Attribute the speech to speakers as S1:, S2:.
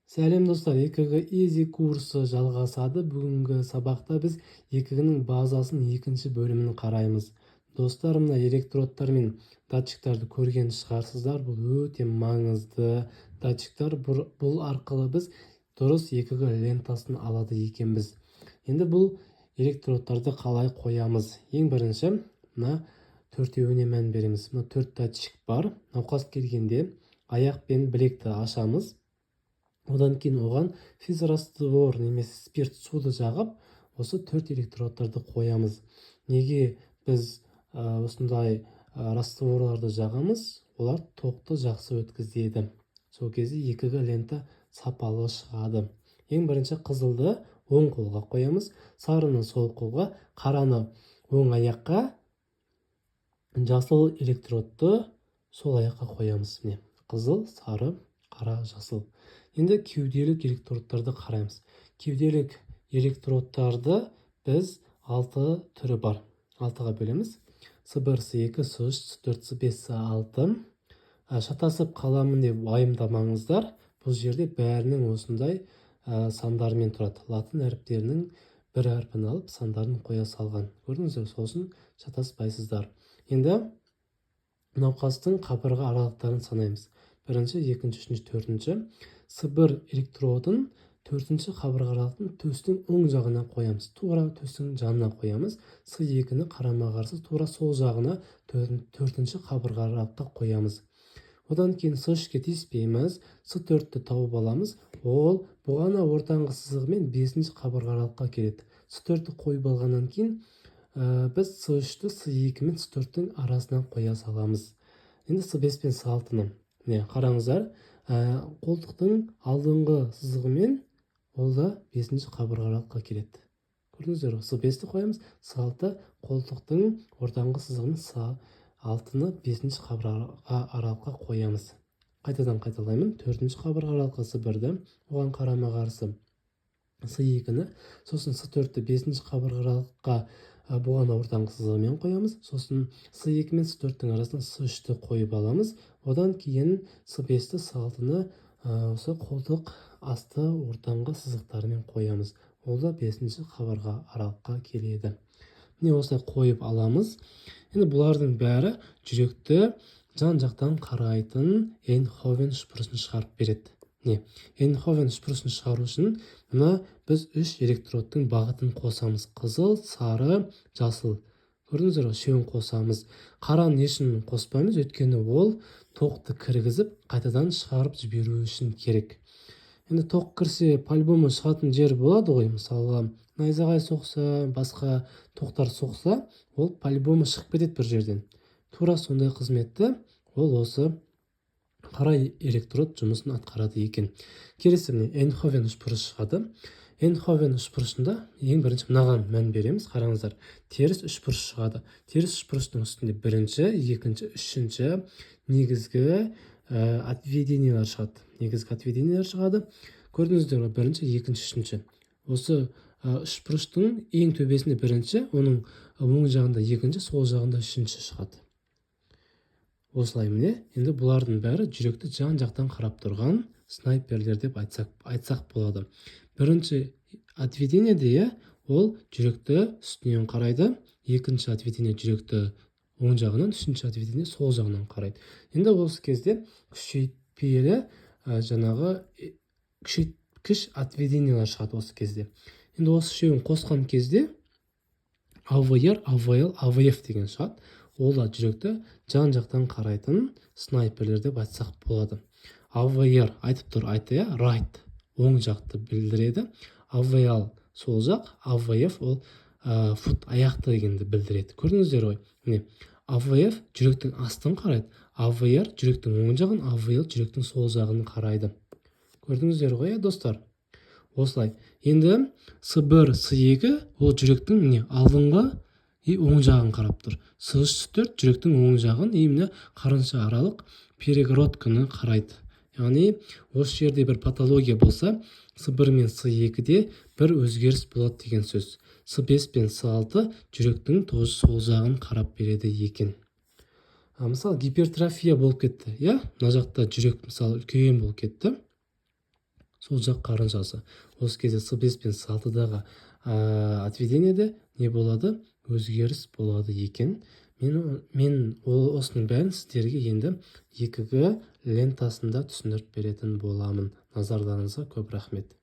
S1: Сәлем достар, EKG Easy курсы жалғасады. Бүгінгі сабақта біз EKG-нің базасын екінші бөлімін қараймыз. Достар, мына электродтар мен датчиктарды көрген шығарсыздар. Бұл өте маңызды датчиктар. Бұл арқылы біз дұрыс EKG лентасын алады екенбіз. Енді бұл электродтарды қалай қоямыз? Ең бірінші, мына төртеуіне мән береміз. Мына төрт датчик бар. Науқас келгенде аяқ пен білекті ашамыз. Одан кейін оған физраствор немесе спирт суды жағып, осы төрт электродтарды қоямыз. Неге біз осындай растворларды жағамыз? Олар тоқты жақсы өткізеді. Сол кезде EKG лента сапалы шығады. Ең бірінші қызылды оң қолға қоямыз, сарыны сол қолға, қараны оң аяққа, жасыл электродты сол аяққа қоямыз. Міне, қызыл, сары, қара, жасыл. Енді кеуделік электродтарды қараймыз. Кеуделік электродтарды біз 6 түрі бар. 6-ға бөлеміз. С1, С2, С3, С4, С5, С6. Шатасып қаламын деп уайымдамаңыздар. Бұл жерде бәрінің осындай сандарымен тұрады. Латын әріптерінің бір әрпін алып, сандарын қоя салған. Көрдіңіздер, сосын шатаспайсыздар. Енді науқастың қабырға аралықтарын санаймыз. Бірінші, екінші, үшінші, төртінші. С1 электродын төртінші қабырға аралықтың төстің оң жағына қоямыз. Тура төстің жанына қоямыз. С2-ні қарама-қарсы тура сол жағына төртінші қабырға аралыққа қоямыз. Одан кейін С3-ке тиіспейміз. С4-ті тауып аламыз. Ол бұғана ортаңғы сызығымен 5-ші қабырға аралыққа келеді. С4-ті қойып алғаннан кейін біз С3-ті С2 мен С4-тің арасына қоя саламыз. Енді С5 пен С6-ны қараңыздар. Қолтықтың алдыңғы сызығымен ол да 5-ші қабырға аралыққа келеді. Көрдіңіздер, С5-ті қоямыз, С6 қолтықтың ортаңғы сызығымен С6-ны 5-ші қабырға аралыққа қоямыз. Қайтадан қайталаймын. 4-ші қабырға аралыққа С1-ді, оған қарама-қарсы С2-ні, сосын С4-ті 5-ші қабырға аралыққа бұған ортаңғы сызығымен қоямыз. Сосын С2 мен С4-тің арасына С3-ті қойып аламыз. Одан кейін С5-ті, С6-ны осы қолтық асты ортаңғы сызықтарымен қоямыз. Ол да 5-ші қабырға аралыққа келеді. Міне осылай қойып аламыз. Енді бұлардың бәрі жүректі жан-жақтан қарайтын Эйнховен шприцін шығарып береді. Эйнховен шприцін шығару үшін мына біз 3 электродтың бағытын қосамыз. Қызыл, сары, жасыл. Көрдіңіздер, үшеуін қосамыз. Қараны ешін қоспаймыз, өйткені ол тоқты кіргізіп, қайтадан шығарып жіберу үшін керек. Енді тоқ кірсе, по-любому шығатын жер болады ғой, мысалы, найзағай соқса, басқа тоқтар соқса, ол по-любому шығып кетеді бір жерден. Тура сондай қызметті ол осы қара электрод жұмысын атқарады екен. Келесі Эйнховен шприц шығады. Эйнховен шприцында ең бірінші мынаған мән береміз. Қараңыздар, теріс шприц шығады. Теріс шприцтің үстінде бірінші, екінші, үшінші негізгі отведениялар шығады. Негізгі отведениялар шығады. Көрдіңіздер, бірінші, екінші, үшінші. Осы шприцтің ең төбесінде бірінші, оның оң жағында екінші, сол жағында үшінші шығады. Осылай міне, енді бұлардың бәрі жүректі жан-жақтан қарап тұрған снайперлер деп айтсақ болады. Бірінші отведение ол жүректі үстінен қарайды, екінші отведение жүректі оң жағынан, үшінші отведение сол жағынан қарайды. Енді осы кезде күшейтпелі күшейткіш отведениялар шығады осы кезде. Енді осы үшеуін қосқан кезде АВР, АВЛ, АВФ деген шығады. Ол да жүректі жан-жақтан қарайтын снайперлер деп айтсақ болады. АВР айтып тұр, right, оң жақты білдіреді. АВЛ сол жақ, АВФ ол foot, аяқты дегенді білдіреді. Көрдіңіздер ғой? Міне, АВФ жүректің астын қарайды, АВР жүректің оң жағын, АВЛ жүректің сол жағын қарайды. Көрдіңіздер ғой, достар? Осылай. Енді С1, С2 ол жүректің міне алдыңғы оң жағын қарап тұр. С3, С4 жүректің оң жағын, міне қарынша аралық перегородканы қарайды. Яғни, осы жерде бір патология болса, С1 мен С2-де бір өзгеріс болады деген сөз. С5 пен С6 жүректің тоже сол жағын қарап береді екен. Мысалы, гипертрофия болып кетті. Мына жақта жүрек мысалы үлкен болып кетті. сол жақ қарыншасы. Осы кезде с5 пен с6-дағы отведениеде не болады? Өзгеріс болады екен. Мен осының бәрін сіздерге енді 2Г лентасында түсіндіріп беретін боламын. Назарларыңызға көп рахмет.